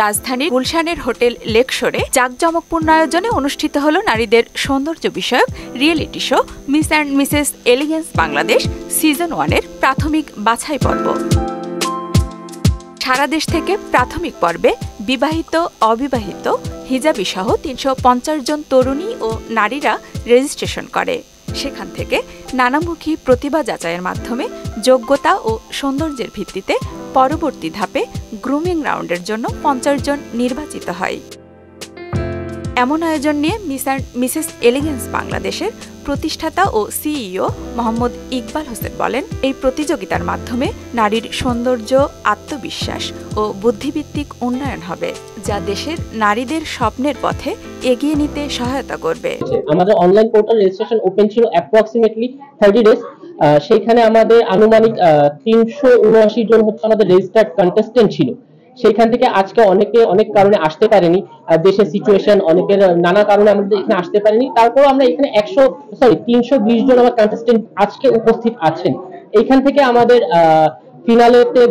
রাজধানীর গুলশানের হোটেল লেকশোরে জাঁকজমকপূর্ণ আয়োজনে অনুষ্ঠিত হল নারীদের সৌন্দর্য বিষয়ক reality show Miss and Mrs Elegance Bangladesh season 1-এর প্রাথমিক বাছাই পর্ব। সারা দেশ থেকে প্রাথমিক পর্বে বিবাহিত, অবিবাহিত, হিজাবি সহ ৩৫০ জন তরুণী ও নারীরা রেজিস্ট্রেশন করে। সেখান থেকে নানামুখী প্রতিভা যাচাইয়ের মাধ্যমে যোগ্যতা ও সৌন্দর্যের ভিত্তিতে পরবর্তী ধাপে গ্রুমিং রাউন্ডের জন্য ৫০ জন নির্বাচিত হয়। এমন আয়োজন নিয়ে মিস অ্যান্ড মিসেস এলিগেন্স বাংলাদেশের প্রতিষ্ঠাতা ও সিইও মোহাম্মদ ইকবাল হোসেন বলেন, এই প্রতিযোগিতার মাধ্যমে নারীর সৌন্দর্য, আত্মবিশ্বাস ও বুদ্ধিভিত্তিক উন্নয়ন হবে, যা দেশের নারীদের স্বপ্নের পথে এগিয়ে নিতে সহায়তা করবে। আমাদের অনলাইন পোর্টাল রেজিস্ট্রেশন ওপেন ছিল অ্যাপ্রক্সিমেটলি 30 ডেজ। সেখানে আমাদের আনুমানিক ৩৭৯ জন হচ্ছে আমাদের রেজিস্টার্ড কন্টেস্টেন্ট ছিল। সেখান থেকে আজকে অনেক কারণে আসতে পারেনি, দেশের সিচুয়েশন, অনেকের নানা কারণে আমাদের এখানে আসতে পারেনি। তারপর আমরা এখানে 320 জন আমার কন্টেস্টেন্ট আজকে উপস্থিত আছেন। এইখান থেকে আমাদের ফিনালেতে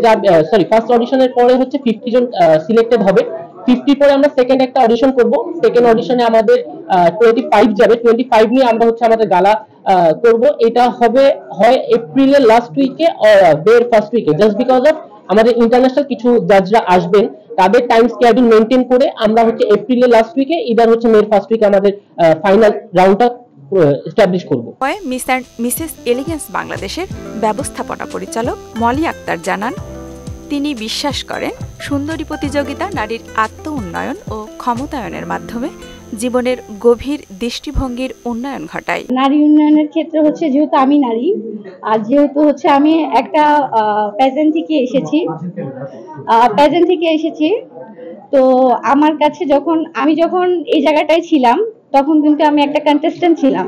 ফার্স্ট অডিশনের পরে হচ্ছে 50 জন সিলেক্টেড হবে। 50 পরে আমরা সেকেন্ড একটা অডিশন করব। সেকেন্ড অডিশনে আমাদের 25 যাবে। 25 নিয়ে আমরা হচ্ছে আমাদের গালা করব। এটা হয় এপ্রিলের লাস্ট উইকে মের ফার্স্ট উইকে, জাস্ট বিকজ অফ আমাদের ইন্টারন্যাশনাল কিছু জাজরা আসবেন, তাদের টাইম স্কেডিউল মেইনটেইন করে আমরা হচ্ছে এপ্রিলের লাস্ট উইকে ইদার হচ্ছে মের ফার্স্ট উইকে আমাদের ফাইনাল রাউন্ডটা এস্টাবলিশ করব। মিস অ্যান্ড মিসেস এলিগেন্স বাংলাদেশের ব্যবস্থাপনা পরিচালক মলি আক্তার জানান, তিনি বিশ্বাস করেন সুন্দরী প্রতিযোগিতা নারীর আত্ম উন্নয়ন ও ক্ষমতায়নের মাধ্যমে জীবনের গভীর দৃষ্টিভঙ্গির উন্নয়ন ঘটায়। নারী উন্নয়নের ক্ষেত্রে হচ্ছে যেহেতু আমি নারী, আর যেহেতু হচ্ছে আমি একটা প্যাজেন্ট থেকে এসেছি, তো আমার কাছে যখন এই জায়গাটায় ছিলাম তখন কিন্তু আমি একটা কন্টেস্টেন্ট ছিলাম,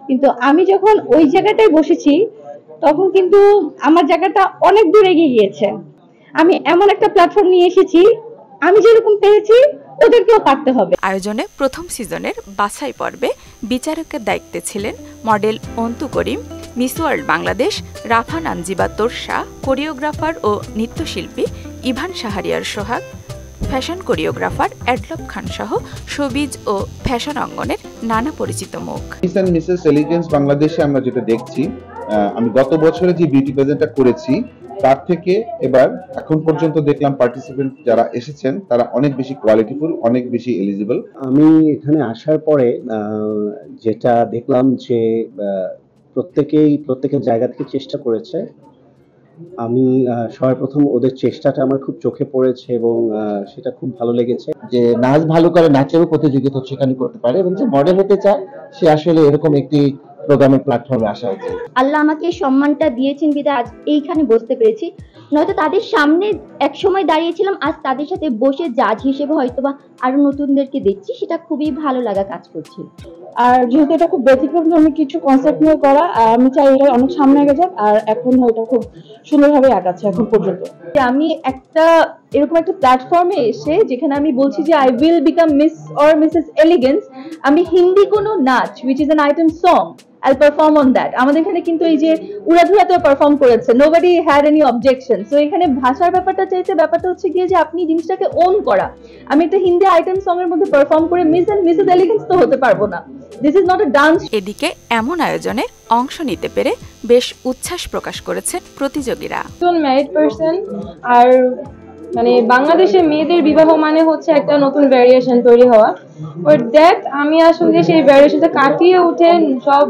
কিন্তু আমি যখন ওই জায়গাটায় বসেছি তখন কিন্তু আমার জায়গাটা অনেক দূর এগিয়ে গিয়েছে। আমি এমন একটা প্ল্যাটফর্ম নিয়ে এসেছি, আমি যেরকম পেরেছি ওদেরকেও পারতে হবে। আয়োজনে প্রথম সিজনের বাছাই পর্বে বিচারকের দায়িত্বে ছিলেন মডেল অন্তু করিম, মিস ওয়ার্ল্ড বাংলাদেশ রাফা নানজিবা তোরশা, কোরিওগ্রাফার ও নৃত্যশিল্পী ইভান শাহরিয়ার সোহাগ, ফ্যাশন কোরিওগ্রাফার অ্যাডলব খান সহ শোবিজ ও ফ্যাশন অঙ্গনের নানা পরিচিত মুখ। মিস অ্যান্ড মিসেস এলিগেন্স বাংলাদেশে আমরা যেটা দেখছি, আমি গত বছরে যে বিউটি প্রেজেন্টটা করেছি তার থেকে এখন পর্যন্ত দেখলাম পার্টিসিপেন্ট যারা এসেছেন তারা অনেক বেশি কোয়ালিটিফুল, অনেক বেশি এলিজিবল। আমি এখানে আসার পরে যেটা দেখলাম যে প্রত্যেকের জায়গা থেকে চেষ্টা করেছে। আমি সর্বপ্রথম ওদের চেষ্টাটা আমার খুব চোখে পড়েছে এবং সেটা খুব ভালো লেগেছে যে নাচ ভালো করে নাচেরও প্রতিযোগিতা সেখানে করতে পারে এবং যে মডেল হতে চায় সে আসলে এরকম একটি প্রোগ্রামের প্ল্যাটফর্মে আসা উচিত। আল্লাহ আমাকে সম্মানটা দিয়েছেন বিধায় আজ এইখানে বসতে পেরেছি, নয়তো তাদের সামনে এক সময় দাঁড়িয়েছিলাম, আজ তাদের সাথে বসে জাজ হিসেবে হয়তোবা আরো নতুনদেরকে দেখছি, সেটা খুবই ভালো লাগা কাজ করছে। আর যেহেতু এটা খুব ব্যতিক্রমধর্মী কিছু কনসেপ্ট নিয়ে করা, আমি চাই এটা অনেক সামনে আগে যাক, আর এখন এটা খুব সুন্দরভাবে আগাচ্ছে এখন পর্যন্ত। আমি এরকম একটা প্ল্যাটফর্মে এসে যেখানে আমি বলছি যে I will become miss or Mrs elegance, আমি হিন্দি কোনো নাচ which is an item song I'll perform on that। আমাদের এখানে কিন্তু এই যে উড়াধুরাতেও পারফর্ম করেছে, nobody had any objection। So এখানে ভাষার ব্যাপারটা হচ্ছে গিয়ে যে আপনি জিনিসটাকে ওন করা। আমি একটা হিন্দি আইটেম সং এর মধ্যে পারফর্ম করে মিস অ্যান্ড মিসেস এলিগেন্স তো হতে পারবো না, this is not a dance. এদিকে এমন আয়োজনে অংশ নিতে পেরে বেশ উচ্ছ্বাস প্রকাশ করেছেন প্রতিযোগীরা। ম্যারিড পারসন, আর মানে বাংলাদেশের মেয়েদের বিবাহ মানে হচ্ছে একটা নতুন ভ্যারিয়েশন তৈরি হওয়া, বাট দ্যাট আমি আসলে সেই ভ্যারিয়েশনটা কাটিয়ে উঠে সব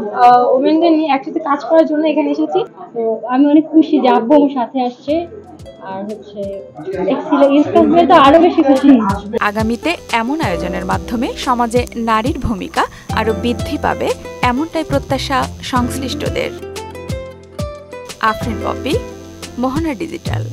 ওমেনদের নিয়ে একসাথে কাজ করার জন্য এখানে এসেছি। তো আমি অনেক খুশি যে আব্বু আমার সাথে আসছে, আর হচ্ছে আরো বেশি খুশি। আগামীতে এমন আয়োজনের মাধ্যমে সমাজে নারীর ভূমিকা আরো বৃদ্ধি পাবে, এমনটাই প্রত্যাশা সংশ্লিষ্টদের। আফরিন পপি, মোহনা ডিজিটাল।